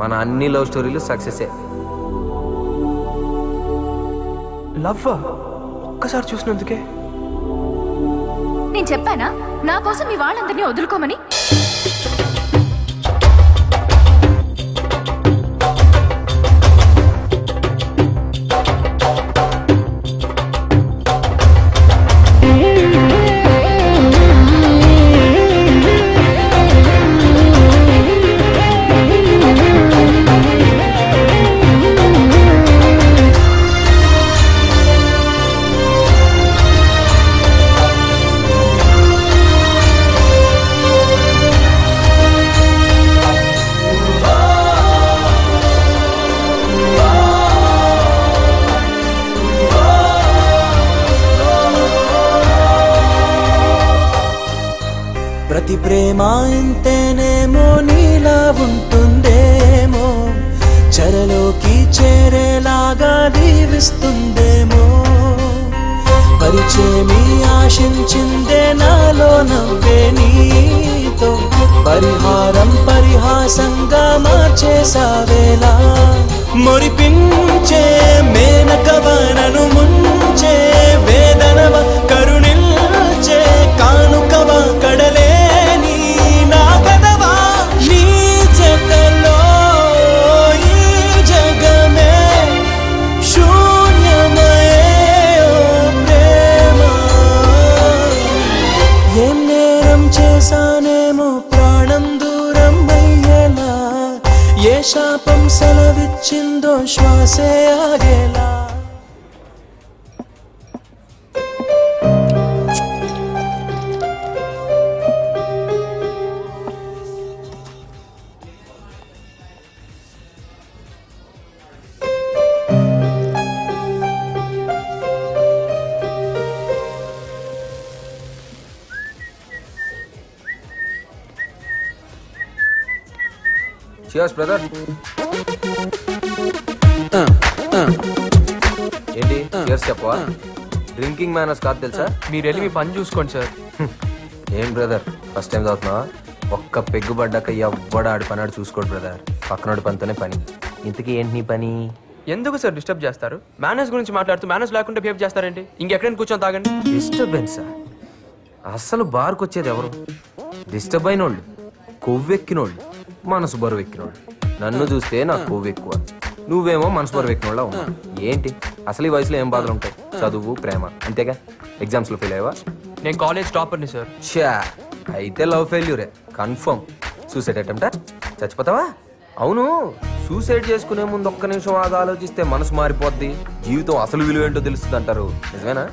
మన అన్ని లవ్ స్టోరీలు సక్సెసే. లవ్ ఒక్కసారి చూసినందుకే నేను చెప్పానా నా కోసం మీ వాళ్ళందరినీ వదులుకోమని? ప్రతి ప్రేమ ఇంతేనేమో నీలా ఉంటుందేమో, చెరలోకి చేరేలాగా దీవిస్తుందేమో, పరిచయమి ఆశించిందే నాలో నవ్వే నీతో, పరిహారం పరిహాసంగా మార్చేసావేలా, మురిపించే మేనకవనను ముంచే వేదనవ కరుణిల్చే కానుకవ కడలేని నా కదవా, నీ జతలో ఈ జగమే శూన్యమయే ప్రేమ, ఏం నేరం చేశానేమో ప్రాణం దూరం అయ్యేలా, ఏ శాపం సెలవిచ్చిందో శ్వాసే ఆగేలా. Cheers, brother. ఏంటి cheers చెప్పవా? డ్రింకింగ్ మేనర్స్ కాదు తెలుసా? మీరు వెళ్ళి మీ పని చూసుకోండి సార్. ఏం బ్రదర్ ఫస్ట్ టైం చదువుతున్నావా? ఒక్క పెగ్గు పడ్డాక ఎవ్వడు ఆడి పని ఆడు చూసుకోడు బ్రదర్, పక్కనోడి పనితోనే పని. ఇంతకీ ఏంటి నీ పని? ఎందుకు సార్ డిస్టర్బ్ చేస్తారు? మేనేజ్ గురించి మాట్లాడుతూ మేనేజ్ లేకుండా బిహేవ్ చేస్తారేంటి? ఇంకెక్కడైనా కూర్చొని తాగండి. డిస్టర్బెన్సా? అస్సలు బార్కి వచ్చేది ఎవరు? డిస్టర్బ్ అయినోళ్ళు, కొవ్వెక్కినోళ్ళు, మనసు బరువు ఎక్కినోళ్ళు. నన్ను చూస్తే నాకు కొవ్వు ఎక్కువ, నువ్వేమో మనసు బరువు ఎక్కినోళ్ళ ఉన్నావు. ఏంటి అసలు ఈ వయసులో ఏం బాధలు ఉంటాయి? చదువు, ప్రేమ, అంతేగా. ఎగ్జామ్స్లో ఫెయిల్ అయ్యావా? నేను కాలేజ్ టాపర్ని సార్. షా, అయితే లవ్ ఫెయిల్యూరే కన్ఫర్మ్. సూసైడ్ అటెంప్టా? చచ్చిపోతావా? అవును, సూసైడ్ చేసుకునే ముందు ఒక్క నిమిషం ఆగా ఆలోచిస్తే మనసు మారిపోద్ది, జీవితం అసలు విలువ ఏంటో తెలుస్తుంది అంటారు. నిజమేనా?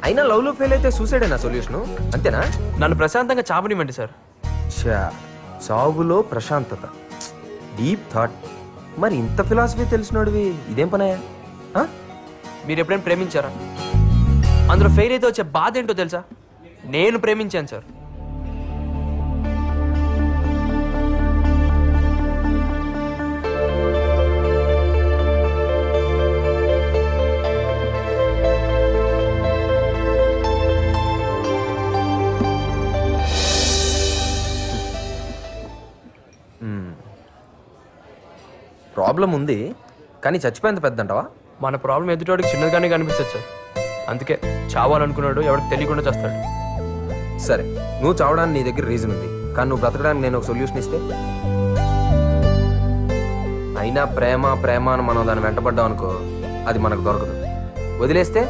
అయినా లవ్లో ఫెయిల్ అయితే సూసైడ్ అయినా సొల్యూషను, అంతేనా? నన్ను ప్రశాంతంగా చావనివ్వండి సార్. షా, చావులో ప్రశాంతత, డీప్ థాట్. మరి ఇంత ఫిలాసఫీ తెలిసినోడివి ఇదేం పనయా? మీరు ఎప్పుడైనా ప్రేమించారా? అందులో ఫెయిల్ అయితే వచ్చే బాధ ఏంటో తెలుసా? నేను ప్రేమించాను సార్. ప్రాబ్లం ఉంది కానీ చచ్చిపోయేంత పెద్ద అంటావా? మన ప్రాబ్లం ఎదుటివాడికి చిన్నదిగానే కనిపిస్తుంది సార్. అందుకే చావాలనుకున్నాడు ఎవరికి తెలియకుండా చేస్తాడు. సరే, నువ్వు చావడానికి నీ దగ్గర రీజన్ ఉంది, కానీ నువ్వు బ్రతకడానికి నేను ఒక సొల్యూషన్ ఇస్తే? అయినా ప్రేమ ప్రేమ అని మనం దాన్ని వెంటపడ్డాం అనుకో, అది మనకు దొరకదు. వదిలేస్తే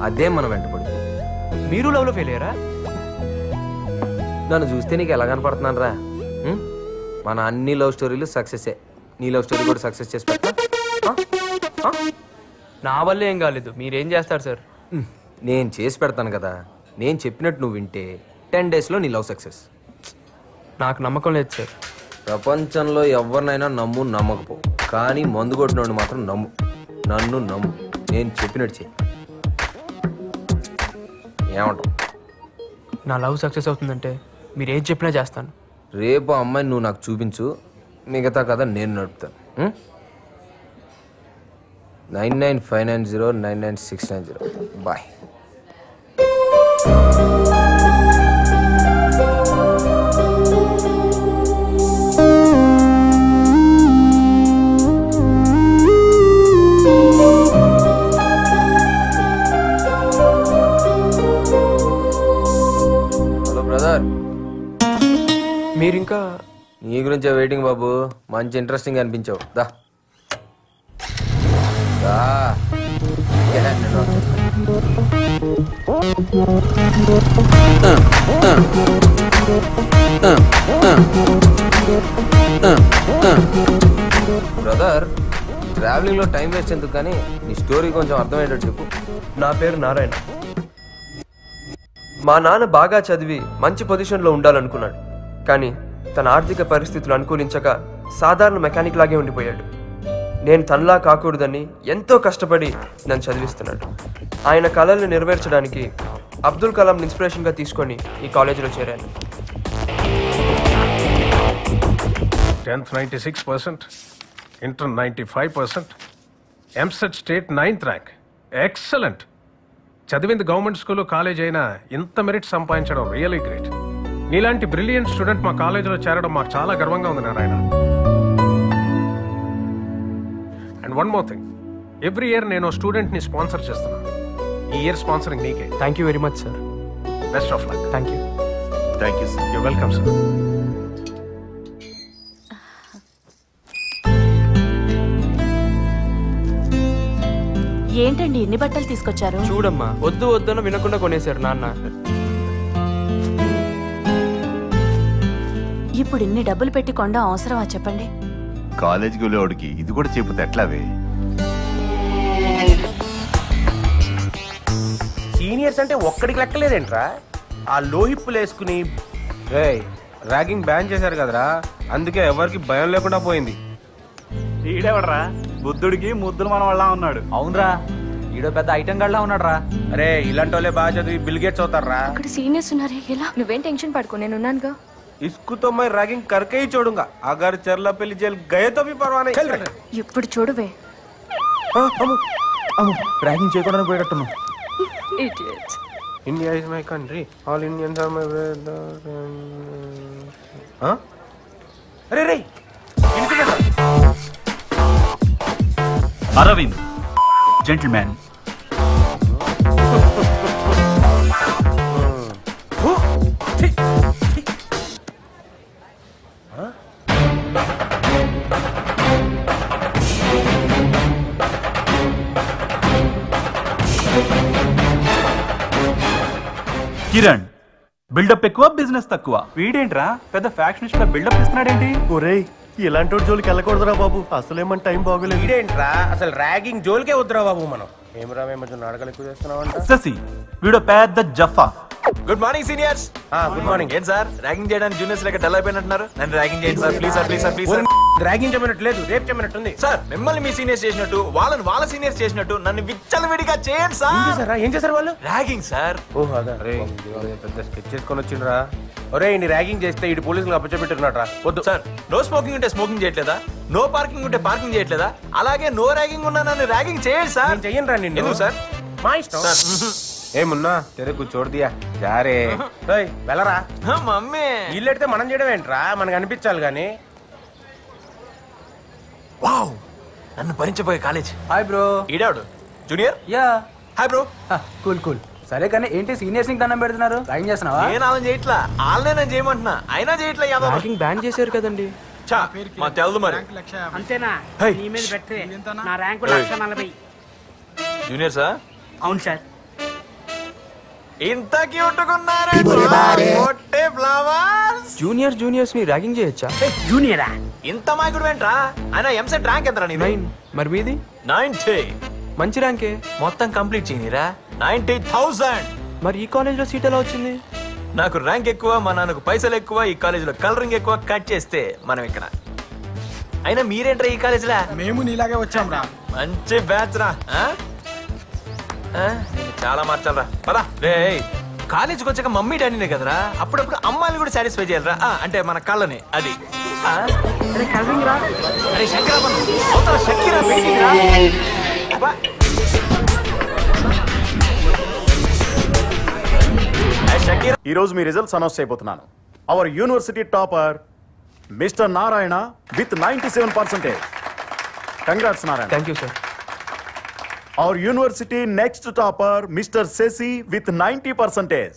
అదే మనం వెంటపడుతుంది. మీరు లవ్లో ఫెయిల్ అయ్యారా? నన్ను చూస్తే నీకు ఎలా కనపడుతున్నాను రా? మన అన్ని లవ్ స్టోరీలు సక్సెసే. నీ లవ్ స్టోరీ కూడా సక్సెస్ చేసి పెట్టా? నా వల్ల ఏం కాలేదు, మీరేం చేస్తారు సార్? నేను చేసి పెడతాను కదా. నేను చెప్పినట్టు నువ్వు వింటే 10 daysలో నీ లవ్ సక్సెస్. నాకు నమ్మకం లేదు సార్. ప్రపంచంలో ఎవరినైనా నమ్ము, నమ్మకపో, కానీ మందు కొట్టినోడు మాత్రం నమ్ము. నన్ను నమ్ము, నేను చెప్పినట్టు చెయ్యి. ఏమంటావు? నా లవ్ సక్సెస్ అవుతుందంటే మీరు ఏం చెప్పినా చేస్తాను. రేపు అమ్మాయిని నువ్వు నాకు చూపించు, మిగతా కథ నేను నడుపుతాను. 9959099690. బాయ్. నీ గురించే వెయిటింగ్ బాబు. మంచి ఇంట్రెస్టింగ్ అనిపించావు. దా దా. ఏ, నేను బ్రదర్, ట్రావెలింగ్ లో టైం వేస్ట్ ఎందుకు, కానీ నీ స్టోరీ కొంచెం అర్థమయ్యేటట్టు చెప్పు. నా పేరు నారాయణ. మా నాన్న బాగా చదివి మంచి పొజిషన్లో ఉండాలనుకున్నాడు, కానీ తన ఆర్థిక పరిస్థితులు అనుకూలించక సాధారణ మెకానిక్ లాగే ఉండిపోయాడు. నేను తనలా కాకూడదని ఎంతో కష్టపడి నన్ను చదివిస్తున్నాడు. ఆయన కళల్ని నెరవేర్చడానికి అబ్దుల్ కలాం ఇన్స్పిరేషన్గా తీసుకొని ఈ కాలేజీలో చేరాను. 10th 96%, inter 95%, EAMCET state 9th rank. Excellent. చదివింది గవర్నమెంట్ స్కూల్ కాలేజ్ అయినా ఇంత మెరిట్ సంపాదించడం రియలీ గ్రేట్. నీలాంటి బ్రిలియంట్ స్టూడెంట్ మా కాలేజీలో చేరడం మాకు చాలా గర్వంగా ఉంది Narayana. And one more thing, every year నేను స్టూడెంట్ని స్పాన్సర్ చేస్తున్నాను. ఈ ఇయర్ స్పాన్సరింగ్ నీకే. Thank you very much sir. Best of luck. Thank you. Thank you sir. You welcome sir. ఏంటండి ఎన్ని బట్టలు తీసుకొచ్చారు? చూడమ్మా, వద్దు వద్దన వినకుండా కొనేశారు నాన్న. ఇప్పుడు ఇన్ని డబ్బులు పెట్టి కొండం అవసరమా చెప్పండి? కాలేజీకి వెళ్ళేవాడికి ఇది కూడా చెబుతే ఎట్లావే? సీనియర్స్ అంటే ఒక్కడికి లెక్కలేదేంట్రా? ఆ లోహిప్పులు వేసుకుని ర్యాగింగ్ బ్యాన్ చేశారు కదరా, అందుకే ఎవరికి భయం లేకుండా పోయింది. ఈడెవడరా బుద్ధుడికి ముద్దులు మన వాళ్ళ ఉన్నాడు. అవునరా, ఈడో పెద్ద ఐటమ్ గడ్లా ఉన్నాడు రా. అరే ఇలాంటి వాళ్ళే బాగా చదివి బిల్ గేట్స్ అవుతారా? అక్కడ సీనియర్స్ ఉన్నారే, ఎలా? నువ్వేం టెన్షన్ పడుకో, నేను ఉన్నానుగా. ఇస్కుతో మై ర్యాగింగ్ करके ही छोड़ूंगा अगर चरला पेली जेल गए तो भी परवाह नहीं. चल रहे ఇప్పుడు చూడవే. ర్యాగింగ్ చేయకుండా పోయేటట్టున్నావు. Idiots. India is my country, all Indians are my brothers. अरे रे అరవింద్ జెంటిల్మెన్. కిరణ్, బిల్డప్ ఎక్కువ బిజినెస్ తక్కువ. వీడేంట్రా పెద్ద ఫ్యాక్షనిస్ట్ బిల్డప్ ఇస్తున్నాడేంటి? ఒరేయ్, ఇలాంటి జోలికి వెళ్ళకూడదురా బాబు, అసలేమని టైం బాగోలేదు. ఇదేంట్రా అసలు ర్యాగింగ్ జోలికే వద్దురా బాబు. మనం ఏమరా మేము నాటకాలు ఎక్కువ చేస్తున్నామంట. శశి, వీడు పెద్ద జఫా. Good morning seniors. Good morning. ఏం సార్ ర్యాగింగ్ చేయడానికి జూనియర్స్ లెక్క డల్ అయిపోయినట్టున్నారు? నన్ను ర్యాగింగ్ చేయండి sir, please sir, please sir, please sir. Ragging చెప్పినట్టు లేదు, రేపు చెప్పినట్టుంది సార్. మిమ్మల్ని మీ సీనియర్స్ చేసినట్టు వాళ్ళని వాళ్ళ సీనియర్స్ చేసినట్టు నన్ను విచ్చలవిడిగా చేయండి సార్. ఏం చేశారు వాళ్ళు? Ragging sir. ఓహ్ అదా పెద్ద స్కెచ్ చేసుకొని వచ్చిండ్రా. ఒరే ఇన్ని ర్యాగింగ్ చేస్తే ఇటు పోలీసులకు అప్పచెప్పెట్టున్నాడు రా. వద్దు సార్. నో స్మోకింగ్ ఉంటే స్మోకింగ్ చేయట్లేదా? నో పార్కింగ్ ఉంటే పార్కింగ్ చేయట్లేదా? అలాగే నో ర్యాగింగ్ ఉన్నా నన్ను ర్యాగింగ్ చేయండి సార్. నేను చెయ్యను రా నిన్ను. ఎందుకు సార్? మా ఇష్టం. ఏమున్నా తెరే కూర్చోడు దియా జారే. వెళ్ళరా మమ్మీ. ఇల్లు ఎడితే మనం చేయడం ఏంట్రా, మనకు అనిపించాలి గానీ. వావ్, నన్ను భరించబోయే కాలేజ్. Hi bro. ఈడాడు junior. Yeah. Hi bro. Cool cool. సరే కానీ ఏంటి సీనియర్స్ కి దండం పెడుతున్నారు? ర్యాగింగ్ చేస్తున్నావా? నేను అలా చేయట్లా, వాళ్ళనే నేను చేయమంటున్నా. అయినా చేయట్లా. ర్యాగింగ్ బ్యాన్ చేశారు కదండి. చా మా తెలదు మరి. అంతేనా? నీ మీద పెట్టే నా ర్యాంకు 140. Junior sir. అవును సార్. ఇంత క్యూట్ ఉన్నారు ఫ్లవర్స్. జూనియర్స్ ని ర్యాగింగ్ చేయొచ్చా? జూనియరా? ఇంత మాయకుడు ఏంట్రా? అయినా ఎంసెట్ ర్యాంక్ ఎంత? 9. మరి మీది? 90. మంచి ర్యాంకే. మొత్తం కంప్లీట్ చేయనిరా. 90,000. మరి ఈ కాలేజ్ లో సీట్ ఎలా వచ్చింది? నాకు ర్యాంక్ ఎక్కువ, మా నాన్నకు పైసలు ఎక్కువ, ఈ కాలేజ్ లో కలరింగ్ ఎక్కువ. కట్ చేస్తే మనం ఇక్కడ. అయినా మీరేంట్రా ఈ కాలేజ్ లా? మేము నీలాగే వచ్చాం రా. మంచి బ్యాచ్ రా. చాలా మార్చాలరా. పదా రే. కాలేజీకి వచ్చాక మమ్మీ డాడీనే కదరా, అప్పుడప్పుడు అమ్మాయిని కూడా సాటిస్ఫై చేయాలరా. అంటే మన కళ్ళని. అది అరే శంకరాబన్ అవతల షకీరా వెయిటింగ్ రా. ఈ రోజు మీ రిజల్ట్స్ అనౌన్స్ చేయబోతున్నాను. Hour university topper mister Narayana with 97%. Congrats Narayana. Thank you sir. Our university next topper, Mr. Sesi with 90%.